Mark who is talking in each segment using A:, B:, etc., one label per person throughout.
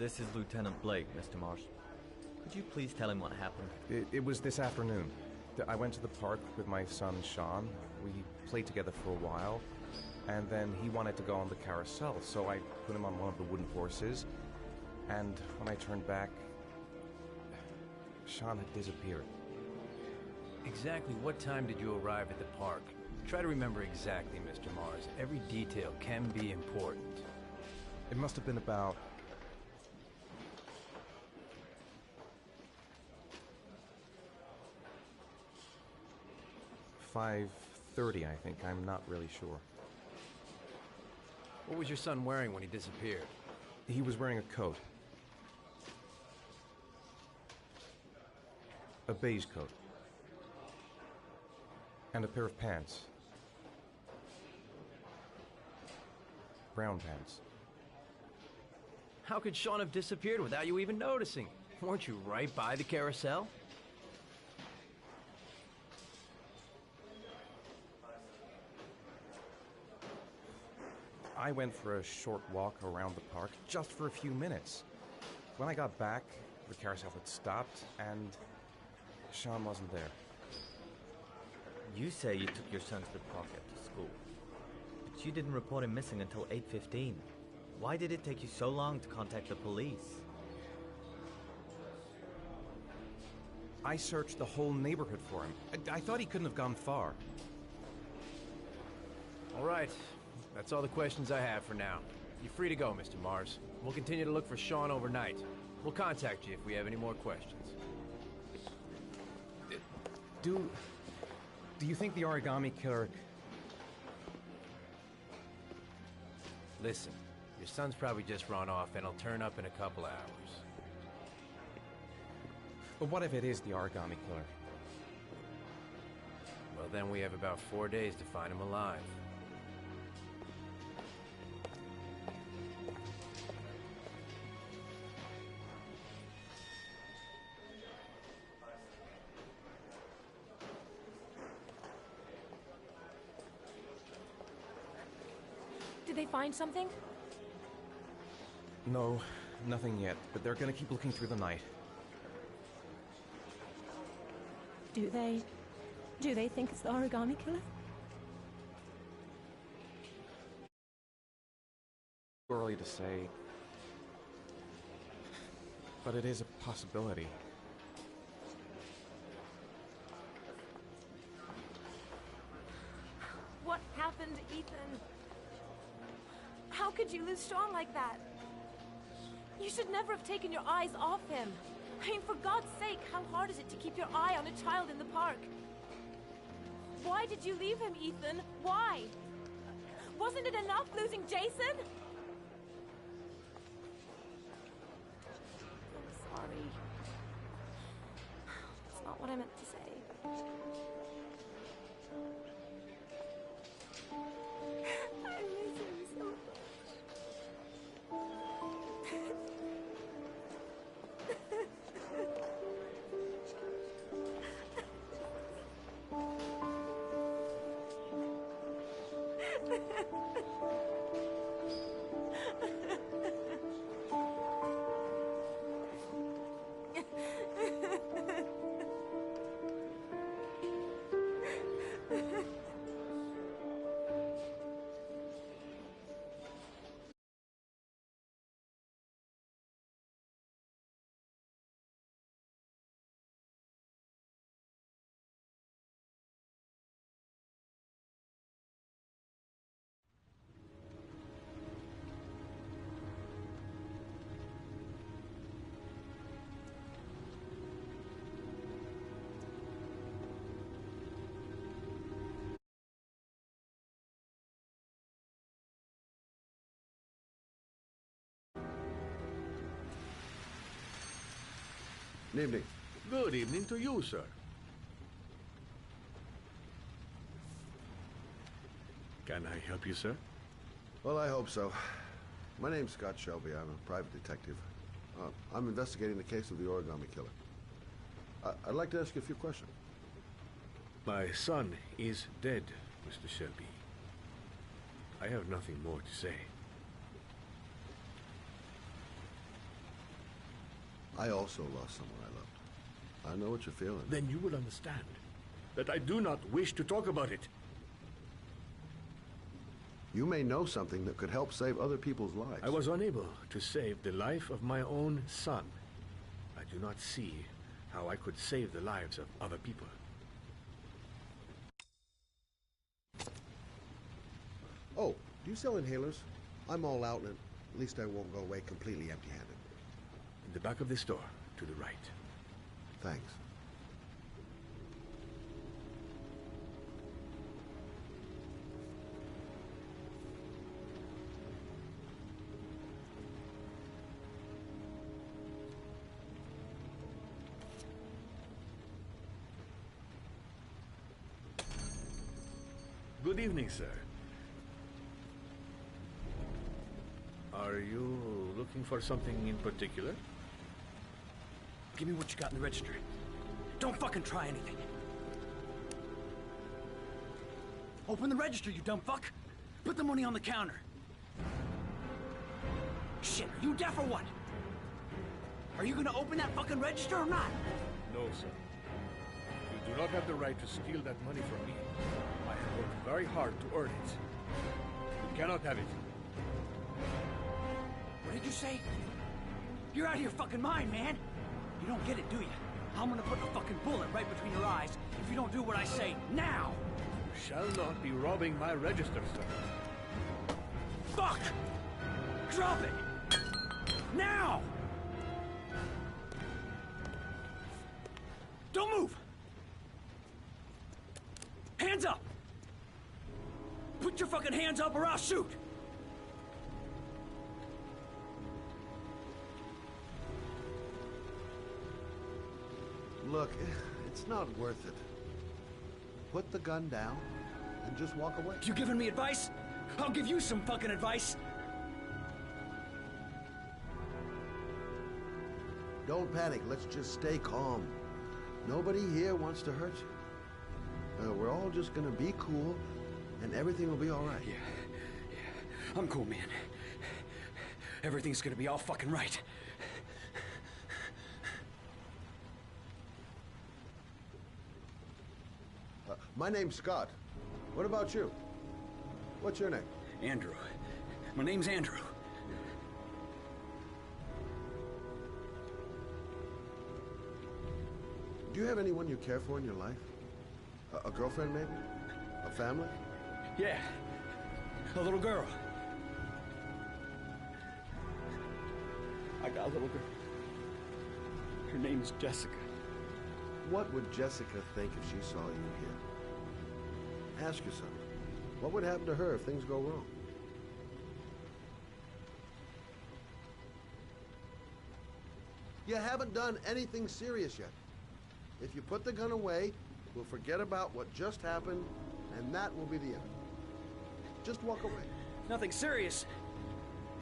A: This is Lieutenant Blake, Mr. Marsh. Could you please tell him what happened?
B: It was this afternoon. I went to the park with my son, Sean. We played together for a while, and then he wanted to go on the carousel, so I put him on one of the wooden horses, and when I turned back, Sean had disappeared.
C: Exactly what time did you arrive at the park? Try to remember exactly, Mr. Mars. Every detail can be important.
B: It must have been about 5:30, I think. I'm not really sure.
C: What was your son wearing when he disappeared?
B: He was wearing a coat. A beige coat. And a pair of pants. Brown pants.
C: How could Sean have disappeared without you even noticing? Weren't you right by the carousel?
B: I went for a short walk around the park, just for a few minutes. When I got back, the carousel had stopped, and Sean wasn't there.
A: You say you took your son to the park after school, but you didn't report him missing until 8:15. Why did it take you so long to contact the police?
B: I searched the whole neighborhood for him. I thought he couldn't have gone far.
C: All right. That's all the questions I have for now. You're free to go, Mr. Mars. We'll continue to look for Sean overnight. We'll contact you if we have any more questions.
B: Do you think the origami killer...
C: Listen, your son's probably just run off and he'll turn up in a couple hours.
B: But what if it is the origami killer?
C: Well, then we have about 4 days to find him alive.
D: Did they find something?
B: No, nothing yet, but they're gonna keep looking through the night.
D: Do they think it's the origami killer?
B: Too early to say, but it is a possibility.
D: What happened, Ethan? How could you lose Sean like that? You should never have taken your eyes off him. I mean, for God's sake, how hard is it to keep your eye on a child in the park? Why did you leave him, Ethan? Why? Wasn't it enough losing Jason? I'm sorry. That's not what I meant to say. I miss him so much.
E: Good evening. Good evening to you, sir. Can I help you, sir?
F: Well, I hope so. My name's Scott Shelby. I'm a private detective. I'm investigating the case of the origami killer. I'd like to ask you a few questions.
E: My son is dead, Mr. Shelby. I have nothing more to say.
F: I also lost someone I loved. I know what you're feeling.
E: Then you will understand that I do not wish to talk about it.
F: You may know something that could help save other people's lives.
E: I was unable to save the life of my own son. I do not see how I could save the lives of other people.
F: Oh, do you sell inhalers? I'm all out, and at least I won't go away completely empty-handed.
E: In the back of the store, to the right.
F: Thanks.
E: Good evening, sir. Are you looking for something in particular?
G: Give me what you got in the register. Don't fucking try anything. Open the register, you dumb fuck. Put the money on the counter. Shit, are you deaf or what? Are you gonna open that fucking register or not?
E: No, sir. You do not have the right to steal that money from me. I have worked very hard to earn it. You cannot have it.
G: What did you say? You're out of your fucking mind, man. You don't get it, do you? I'm gonna put a fucking bullet right between your eyes if you don't do what I say now.
E: You shall not be robbing my register, sir.
G: Fuck! Drop it! Now! Don't move! Hands up! Put your fucking hands up or I'll shoot!
F: Look, it's not worth it. Put the gun down and just walk away.
G: You giving me advice? I'll give you some fucking advice.
F: Don't panic. Let's just stay calm. Nobody here wants to hurt you. We're all just gonna be cool, and everything will be all right.
G: Yeah. I'm cool, man. Everything's gonna be all fucking right.
F: My name's Scott. What about you? What's your name?
G: Andrew. My name's Andrew.
F: Do you have anyone you care for in your life? A girlfriend, maybe? A family?
G: Yeah. A little girl. I got a little girl. Her name's Jessica.
F: What would Jessica think if she saw you here? Ask yourself, what would happen to her if things go wrong? You haven't done anything serious yet. If you put the gun away, we'll forget about what just happened, and that will be the end. Just walk away.
G: Nothing serious.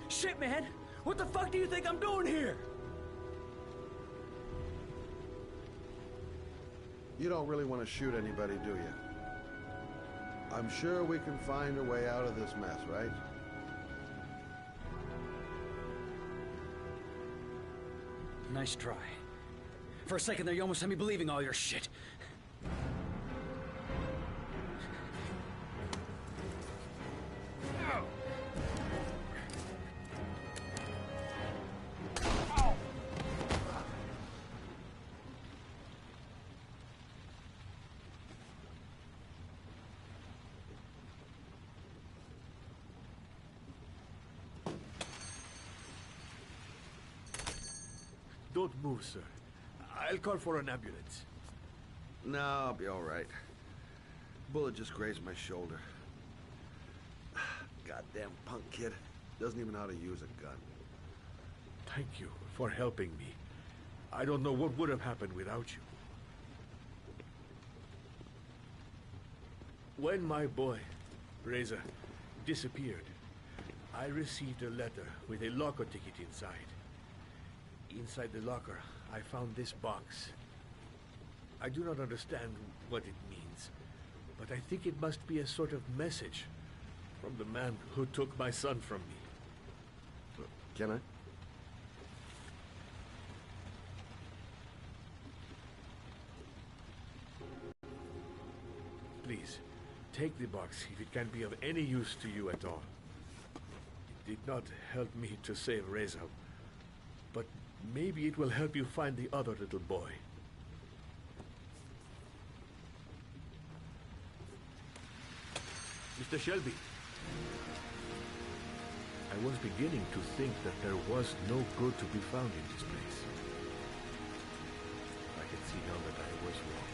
G: Shit, man! What the fuck do you think I'm doing here?
F: You don't really want to shoot anybody, do you? I'm sure we can find a way out of this mess, right?
G: Nice try. For a second there, you almost had me believing all your shit.
E: Don't move, sir. I'll call for an ambulance.
F: No, I'll be all right. Bullet just grazed my shoulder. Goddamn punk kid. Doesn't even know how to use a gun.
E: Thank you for helping me. I don't know what would have happened without you. When my boy, Reza, disappeared, I received a letter with a locker ticket inside. Inside the locker, I found this box. I do not understand what it means, but I think it must be a sort of message from the man who took my son from me.
F: Can I?
E: Please, take the box if it can be of any use to you at all. It did not help me to save Reza, but maybe it will help you find the other little boy. Mr. Shelby. I was beginning to think that there was no good to be found in this place. I can see now that I was wrong.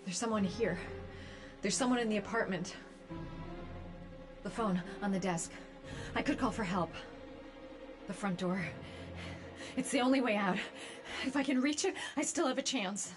H: There's someone here. There's someone in the apartment. The phone on the desk. I could call for help. The front door. It's the only way out. If I can reach it, I still have a chance.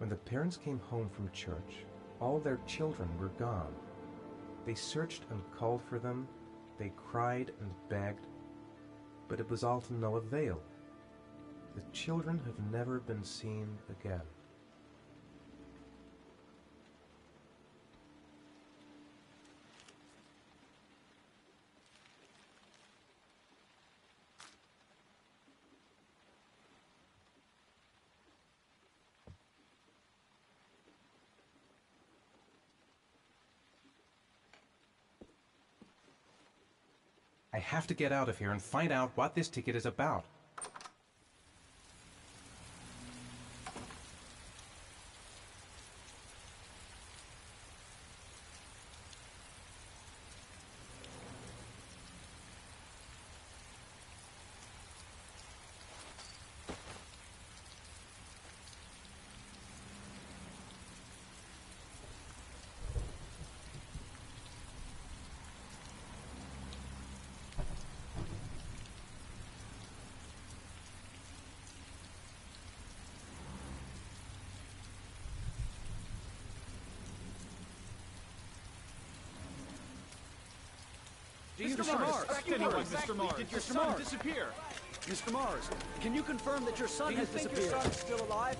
B: When the parents came home from church, all their children were gone. They searched and called for them, they cried and begged, but it was all to no avail. The children have never been seen again. I have to get out of here and find out what this ticket is about.
G: Mr. Mars,
C: Excuse me, Mr. Mars.
G: Did your son disappear? Mr. Mars, can you confirm that your son has disappeared? Do you think your son is still alive?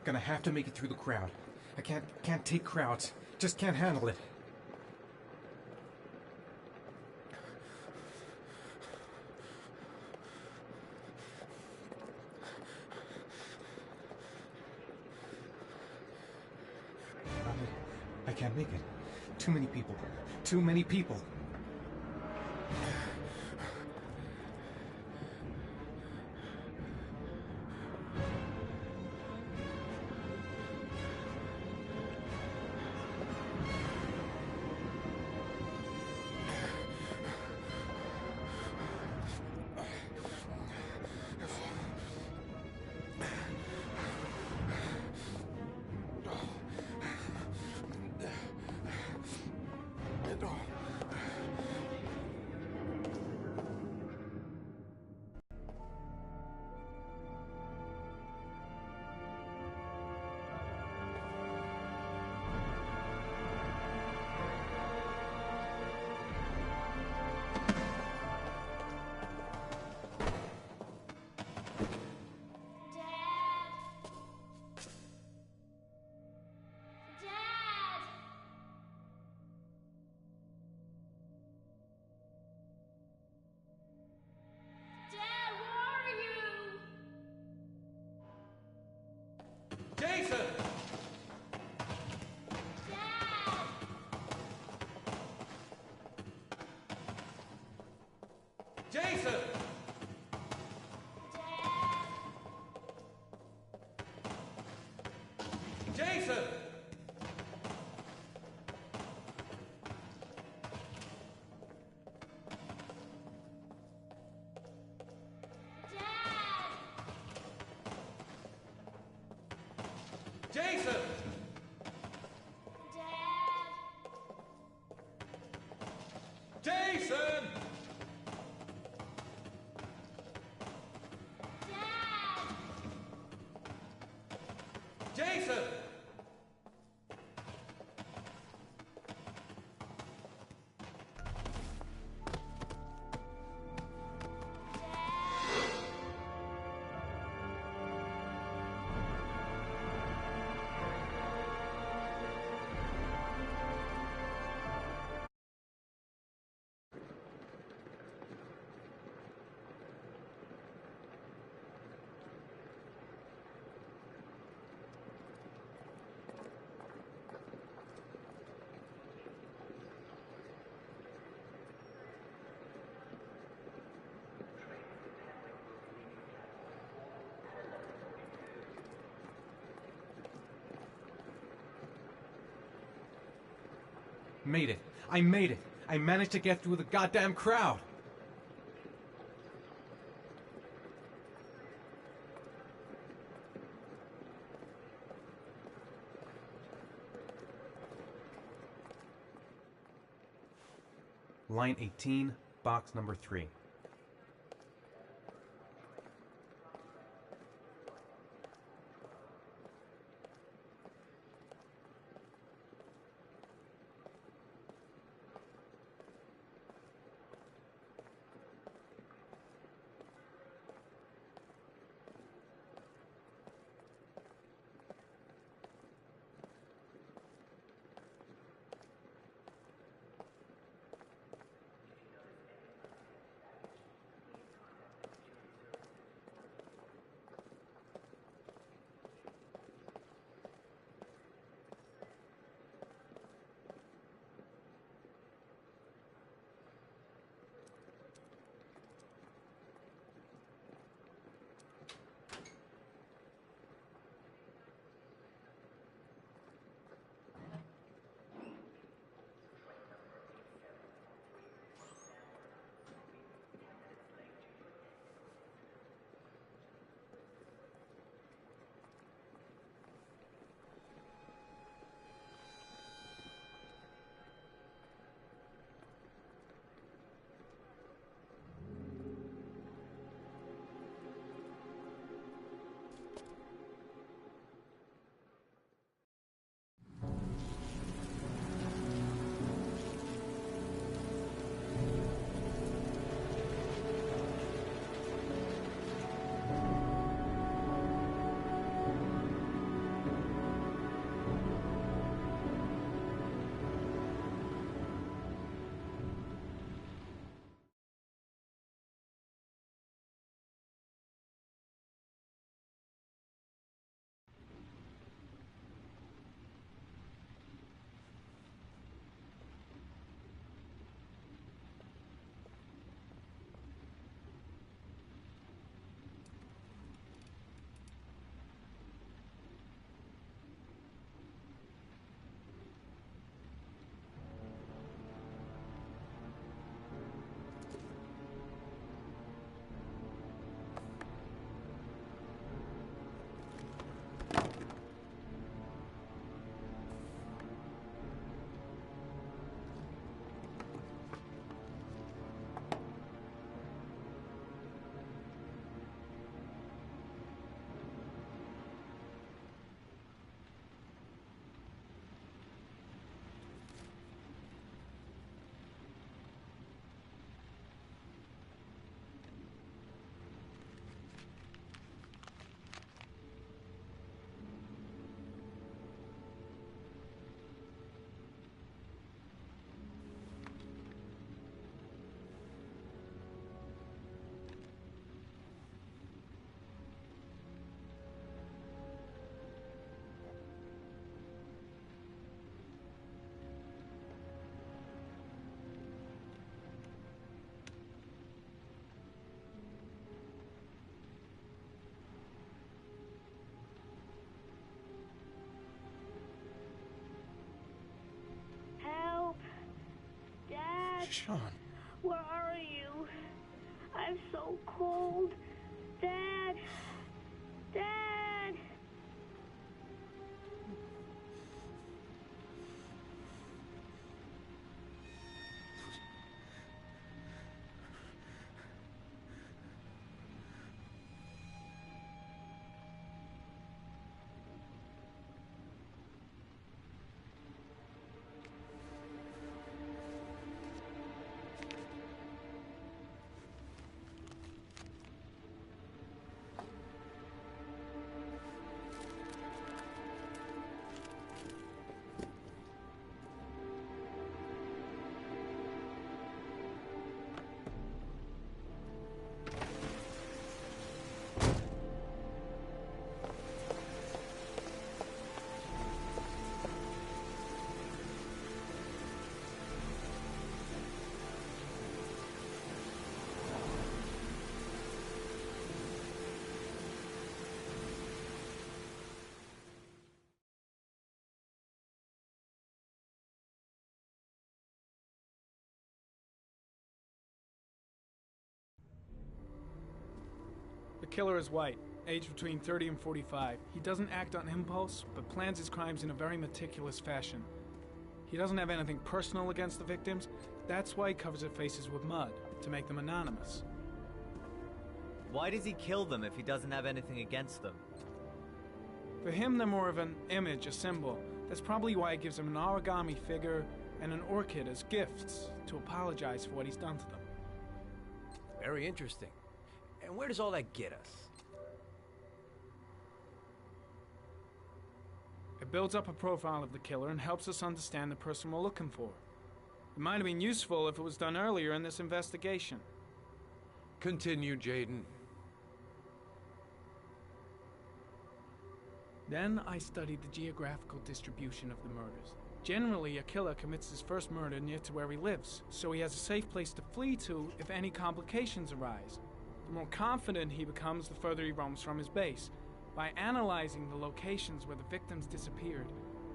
I: Gonna have to make it through the crowd. I can't take crowds. Just can't handle it. I can't make it. Too many people. Too many people.
J: Jason! Jason! Jason! Jason! Jason! Jason!
I: Made it. I made it. I managed to get through the goddamn crowd. Line 18, box number 3.
K: Dad?
I: Sean.
K: Where are you? I'm so cold. Dad! Dad!
L: The killer is white, aged between 30 and 45. He doesn't act on impulse, but plans his crimes in a very meticulous fashion. He doesn't have anything personal against the victims. That's why he covers their faces with mud, to make them anonymous.
A: Why does he kill them if he doesn't have anything against them?
L: For him, they're more of an image, a symbol. That's probably why he gives them an origami figure and an orchid as gifts to apologize for what he's done to them.
C: Very interesting. And where does all that get us?
L: It builds up a profile of the killer and helps us understand the person we're looking for. It might have been useful if it was done earlier in this investigation.
M: Continue, Jayden.
L: Then I studied the geographical distribution of the murders. Generally, a killer commits his first murder near to where he lives, so he has a safe place to flee to if any complications arise. The more confident he becomes, the further he roams from his base. By analyzing the locations where the victims disappeared,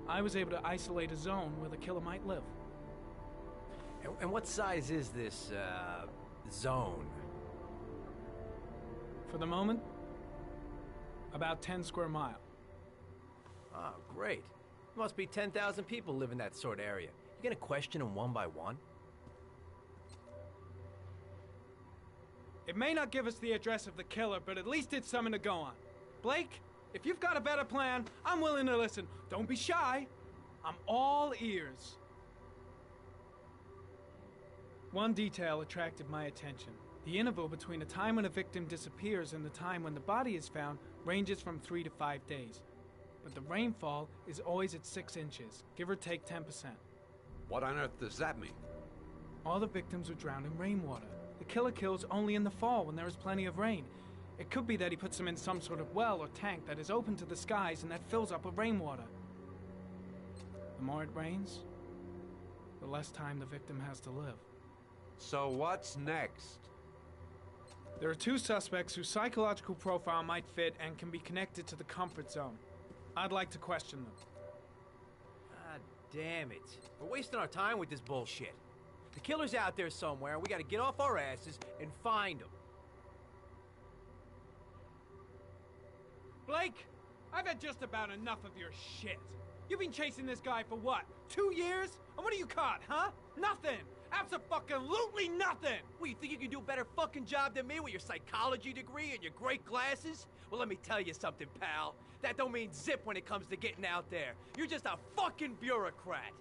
L: I was able to isolate a zone where the killer might live.
C: And what size is this, zone?
L: For the moment, about 10 square miles.
C: Ah, great. There must be 10,000 people live in that sort of area. You gonna question them one by one?
L: It may not give us the address of the killer, but at least it's something to go on. Blake, if you've got a better plan, I'm willing to listen. Don't be shy. I'm all ears. One detail attracted my attention. The interval between the time when a victim disappears and the time when the body is found ranges from 3 to 5 days. But the rainfall is always at 6 inches, give or take 10%.
M: What on earth does that mean?
L: All the victims were drowned in rainwater. The killer kills only in the fall when there is plenty of rain. It could be that he puts them in some sort of well or tank that is open to the skies and that fills up with rainwater. The more it rains, the less time the victim has to live.
M: So what's next?
L: There are 2 suspects whose psychological profile might fit and can be connected to the comfort zone. I'd like to question them.
C: God damn it. We're wasting our time with this bullshit. The killer's out there somewhere, and we gotta get off our asses and find him.
L: Blake, I've had just about enough of your shit. You've been chasing this guy for what, 2 years? And what are you caught, huh? Nothing! Abso-fucking-lutely nothing!
C: What, you think you can do a better fucking job than me with your psychology degree and your great glasses? Well, let me tell you something, pal. That don't mean zip when it comes to getting out there. You're just a fucking bureaucrat.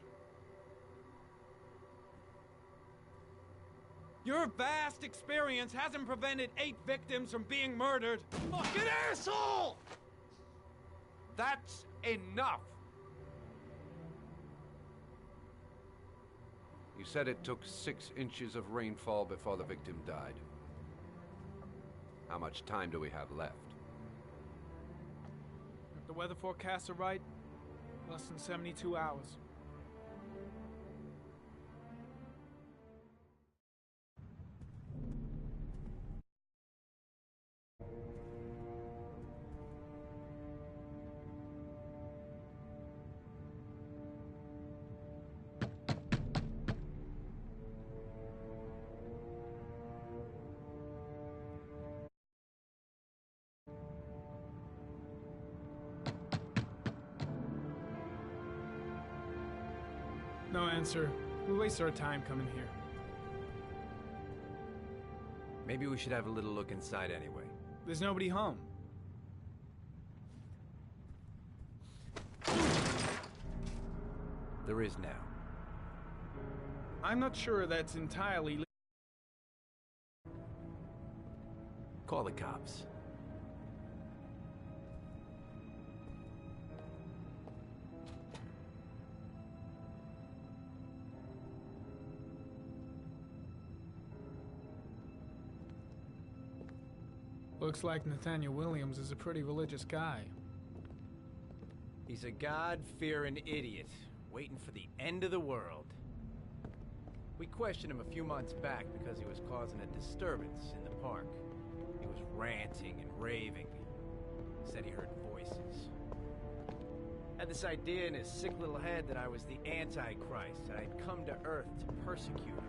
L: Your vast experience hasn't prevented 8 victims from being murdered.
C: Fucking asshole!
M: That's enough! You said it took 6 inches of rainfall before the victim died. How much time do we have left?
L: If the weather forecasts are right, less than 72 hours. No answer. We waste our time coming here.
C: Maybe we should have a little look inside anyway.
L: There's nobody home.
C: There is now.
L: I'm not sure that's entirely...
C: Call the cops.
L: Looks like Nathaniel Williams is a pretty religious guy.
C: He's a God-fearing idiot, waiting for the end of the world. We questioned him a few months back because he was causing a disturbance in the park. He was ranting and raving. Said he heard voices. Had this idea in his sick little head that I was the Antichrist, that I'd come to Earth to persecute him.